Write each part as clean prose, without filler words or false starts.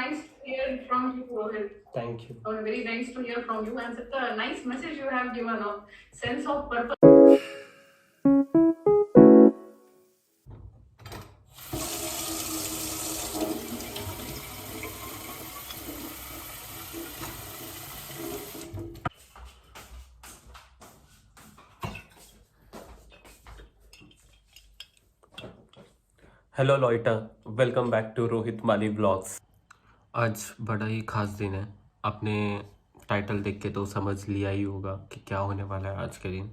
nice to hear from you, Rohit. Thank you. Very nice to hear from you, and such a nice message you have given of sense of purpose. Hello loiter, welcome back to Rohit Mali blogs. आज बड़ा ही खास दिन है। आपने title देख के तो समझ लिया ही होगा कि क्या होने वाला है आज के दिन।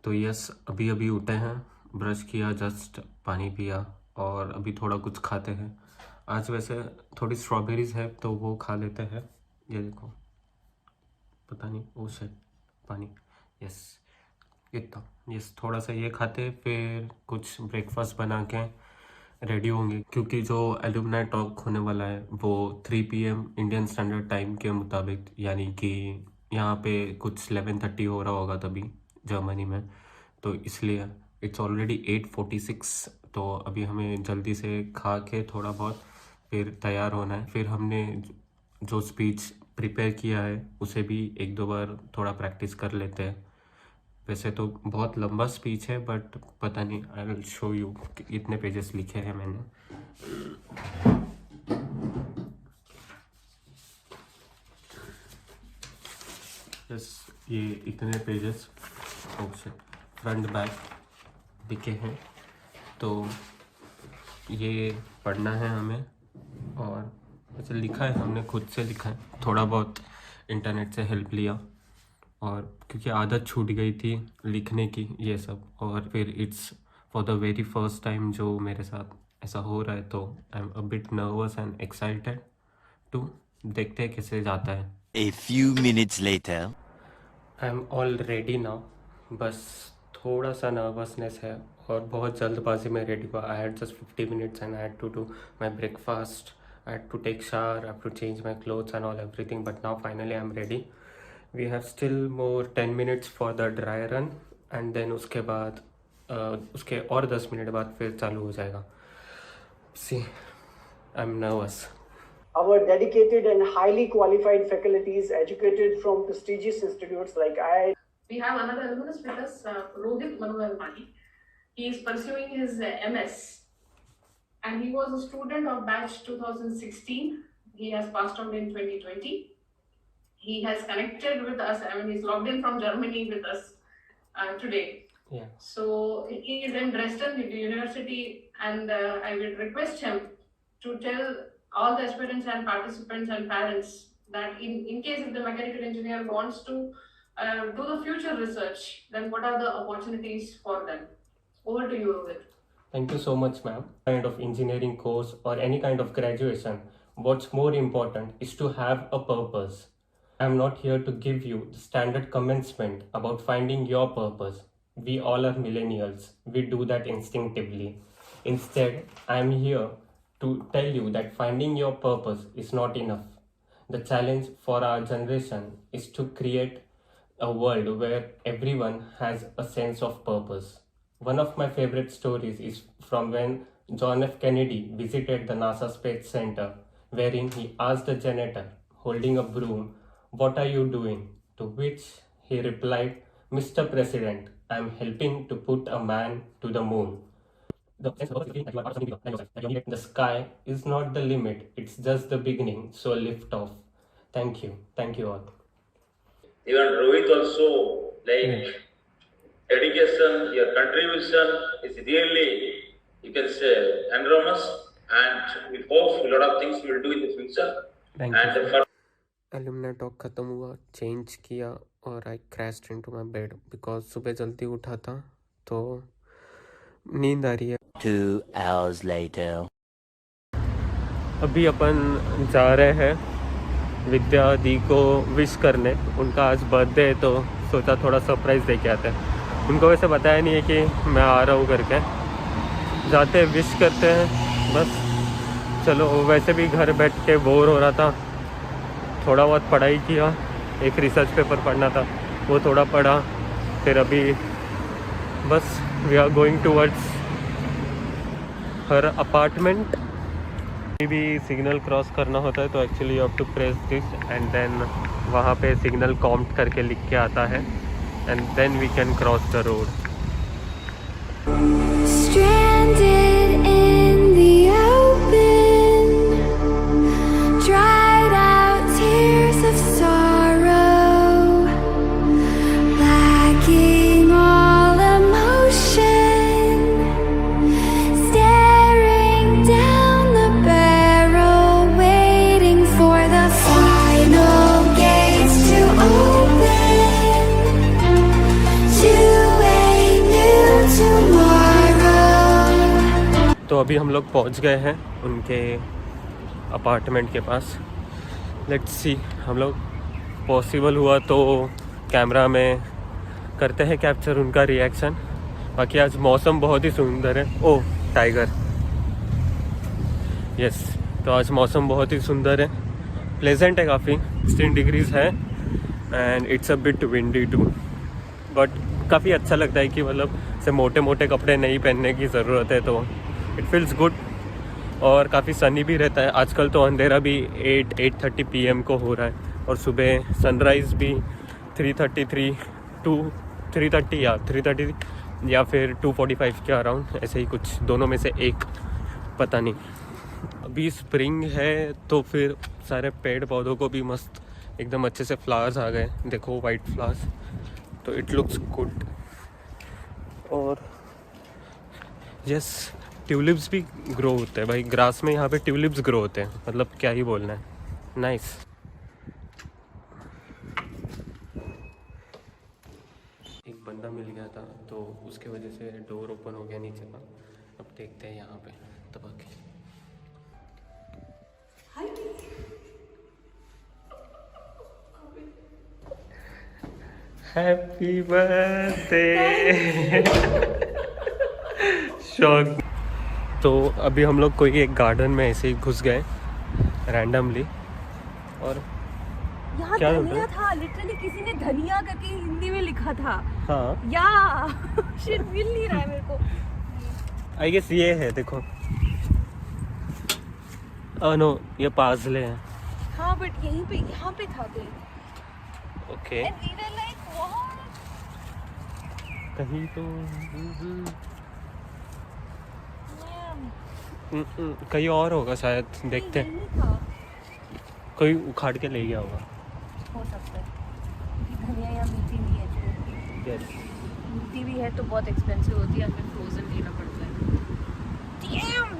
तो यस, अभी अभी उठे हैं, ब्रश किया, जस्ट पानी पिया और अभी थोड़ा कुछ खाते हैं। आज वैसे थोड़ी स्ट्रॉबेरीज है तो वो खा लेते हैं। ये देखो, पता नहीं, वो शायद पानी, यस इतना, यस थोड़ा सा ये खाते, फिर कुछ ब्रेकफास्ट बना के रेडी होंगे, क्योंकि जो एलुमनाई टॉक होने वाला है वो 3 PM इंडियन स्टैंडर्ड टाइम के मुताबिक, यानी कि यहाँ पे कुछ 11:30 हो रहा होगा तभी जर्मनी में। तो इसलिए इट्स ऑलरेडी 8:46, तो अभी हमें जल्दी से खा के थोड़ा बहुत फिर तैयार होना है। फिर हमने जो स्पीच प्रिपेयर किया है उसे भी 1-2 बार थोड़ा प्रैक्टिस कर लेते हैं। वैसे तो बहुत लंबा स्पीच है, बट पता नहीं, आई विल शो यू इतने पेजेस लिखे हैं मैंने। बस ये इतने पेजेस फ्रंट बैक लिखे हैं, तो ये पढ़ना है हमें। और वैसे लिखा है, हमने खुद से लिखा है, थोड़ा बहुत इंटरनेट से हेल्प लिया, और क्योंकि आदत छूट गई थी लिखने की ये सब, और फिर it's for the very first time जो मेरे साथ ऐसा हो रहा है, तो I am a bit nervous and excited too, देखते हैं कैसे जाता है। A few minutes later. I am all ready now, बस थोड़ा सा नर्वसनेस है और बहुत जल्दबाजी में रेडी हुआ। I had just 50 minutes and I had to do my breakfast, I had to take shower, I have to change my clothes and all everything, but now finally I am ready. We have still more 10 minutes for the dry run, and then उसके बाद उसके और 10 minute बाद फिर चालू हो जाएगा। See, I am nervous. Our dedicated and highly qualified faculties educated from prestigious institutes like IIT. We have another alumnus with us, Rohit Manohar Mali. He is pursuing his MS, and he was a student of batch 2016. He has passed out in 2020. He has connected with us. I mean, he's logged in from Germany with us today. Yeah. So he is in Dresden University, and I will request him to tell all the aspirants and participants and parents that in case if the mechanical engineer wants to do the future research, then what are the opportunities for them? Over to you, Rohit. Thank you so much, ma'am. Kind of engineering course or any kind of graduation, what's more important is to have a purpose. I'm not here to give you the standard commencement about finding your purpose. We all are millennials. We do that instinctively. Instead, I'm here to tell you that finding your purpose is not enough. The challenge for our generation is to create a world where everyone has a sense of purpose. One of my favorite stories is from when John F. Kennedy visited the NASA Space Center, wherein he asked the janitor holding a broom, "What are you doing?" To which he replied, "Mr. President, I am helping to put a man to the moon." The sky is not the limit, it's just the beginning, so lift off. Thank you all. Even Rohit also, like education, your contribution is really, you can say, enormous, and we hope a lot of things we will do in the future. Thank and you. for alumni talk ख़त्म हुआ, change किया और I crashed into my bed because सुबह जल्दी उठा था तो नींद आ रही है। 2 hours later. अभी अपन जा रहे हैं विद्या दी को विश करने। उनका आज बर्थडे है तो सोचा थोड़ा सरप्राइज़ दे के आते हैं। उनको वैसे बताया नहीं है कि मैं आ रहा हूँ करके, जाते हैं विश करते हैं बस। चलो, वैसे भी घर बैठ के बोर हो रहा था, थोड़ा बहुत पढ़ाई किया, एक रिसर्च पेपर पढ़ना था वो थोड़ा पढ़ा, फिर अभी बस we are going towards her apartment. कभी भी सिग्नल क्रॉस करना होता है तो actually you have to press this and then वहाँ पे सिग्नल काउंट करके लिख के आता है and then we can cross the road. Stranded in the open, dried out tears of sorrow, lacking all emotion, staring down the barrel, waiting for the final gates to open to a new tomorrow. तो अभी हम लोग पहुंच गए हैं उनके apartment के पास। Let's see, हम लोग पॉसिबल हुआ तो कैमरा में करते हैं कैप्चर उनका रिएक्शन। बाकी आज मौसम बहुत ही सुंदर है। ओह टाइगर, यस। तो आज मौसम बहुत ही सुंदर है, प्लेजेंट है, काफ़ी 16 डिग्रीज है and it's a bit windy too, but काफ़ी अच्छा लगता है कि मतलब से मोटे मोटे कपड़े नहीं पहनने की ज़रूरत है, तो इट फील्स गुड। और काफ़ी सनी भी रहता है। आजकल तो अंधेरा भी 8:30 PM को हो रहा है और सुबह सनराइज़ भी 3:30 या फिर 2:45 के अराउंड, ऐसे ही कुछ, दोनों में से एक, पता नहीं। अभी स्प्रिंग है तो फिर सारे पेड़ पौधों को भी मस्त एकदम अच्छे से फ्लावर्स आ गए, देखो वाइट फ्लावर्स, तो इट लुक्स गुड। और यस, ट्यूलिप्स भी ग्रो होते हैं भाई, ग्रास में यहाँ पे ट्यूलिप्स ग्रो होते हैं, मतलब क्या ही बोलना है, नाइस। एक बंदा मिल गया था तो उसके वजह से डोर ओपन हो गया नीचे का। अब देखते हैं यहाँ पे दबा के। Happy birthday. शौक। तो अभी हम लोग कोई एक गार्डन में ऐसे ही घुस गए रैंडमली, और यहाँ क्या धनिया था, लिटरली किसी ने धनिया करके हिंदी में लिखा था। हाँ या शिट मिल नहीं रहा है मेरे को। आई गेस ये है, देखो। नो, ये पार्सले है। हाँ बट यहीं पे, यहाँ पे था कहीं। Okay, And we were like, what? कहीं तो कहीं और होगा शायद, देखते हैं। यहीं था। कोई उखाड़ के ले गया होगा। हो सकता है क्योंकि धनिया यहाँ मीठी नहीं है, जो यस। मीठी भी है तो बहुत एक्सपेंसिव होती है, हमें फ्रोजन लेना पड़ता है। Damn!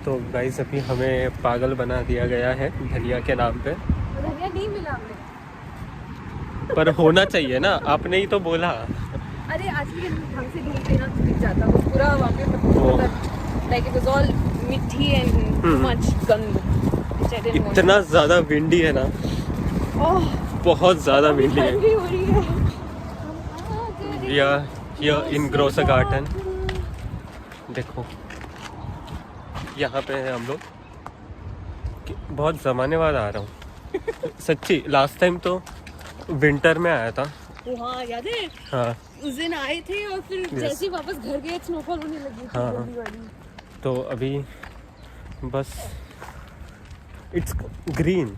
तो गाइस अभी हमें पागल बना दिया गया है धनिया के नाम पे, धनिया नहीं मिला हमें। पर होना चाहिए ना, आपने ही तो बोला। अरे आज के ढंग से ढूंढते ना तो दिख जाता, वो पूरा वहाँ पे मतलब लाइक इट वाज ऑल मिट्टी एंड मच गंद। इतना ज़्यादा विंडी है ना, बहुत ज़्यादा विंडी है। ठंडी हो रही है। We are here in Grosser Garten। देखो यहाँ पे है हम लोग, बहुत ज़माने बाद आ रहा हूँ सच्ची। लास्ट टाइम तो विंटर में आया था। हाँ याद है, हाँ उस दिन आए थे और फिर जैसे ही वापस घर गए स्नोफॉल होने लगी थी हाँ। बड़ी वाली। तो अभी बस इट्स ग्रीन,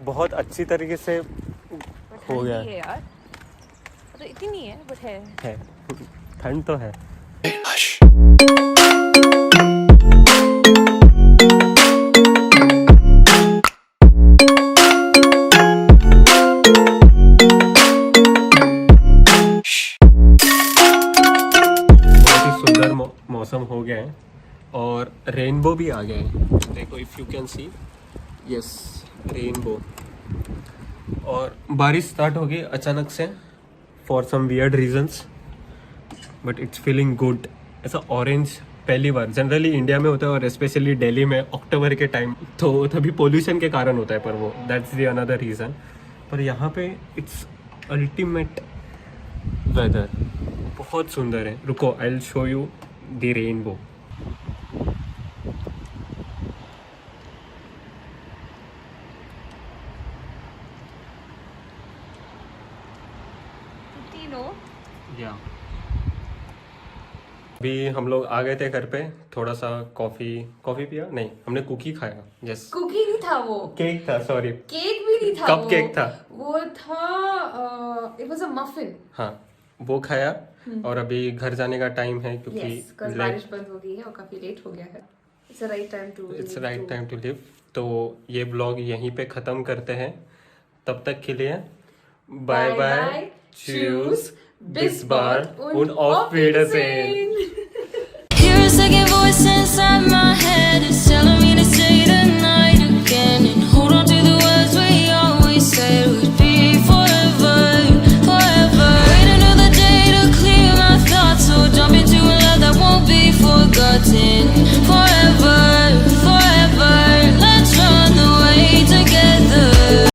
बहुत अच्छी तरीके से हो गया है यार, तो इतनी नहीं है बट है। ठंड तो है। मौसम हो गया है और रेनबो भी आ गया है, देखो if you can see, yes rainbow. और बारिश स्टार्ट हो गई अचानक से for some weird reasons, but it's feeling good. ऐसा ऑरेंज पहली बार, जनरली इंडिया में होता है और स्पेशली दिल्ली में अक्टूबर के टाइम, तो तभी पोल्यूशन के कारण होता है, पर वो दैट्स द अनदर रीज़न। पर यहाँ पे इट्स अल्टीमेट वेदर, बहुत सुंदर है। रुको, I will show you the rainbow. अभी हम लोग आ गए थे घर पे, थोड़ा सा कॉफी पिया, नहीं हमने कुकी खाया। यस, कुकी नहीं था वो, केक था, सॉरी केक भी नहीं था, कप केक था, वो था इट वाज अ मफिन। हाँ वो खाया। और अभी घर जाने का टाइम है क्योंकि यस, बारिश बंद हो गई है और काफी लेट हो गया है। It's right time to leave. तो ये ब्लॉग यहीं पे ख़त्म करते हैं। तब तक के लिए bye bye, choose bis bar und auf Wiedersehen. Hear a second voice inside my head, it's telling me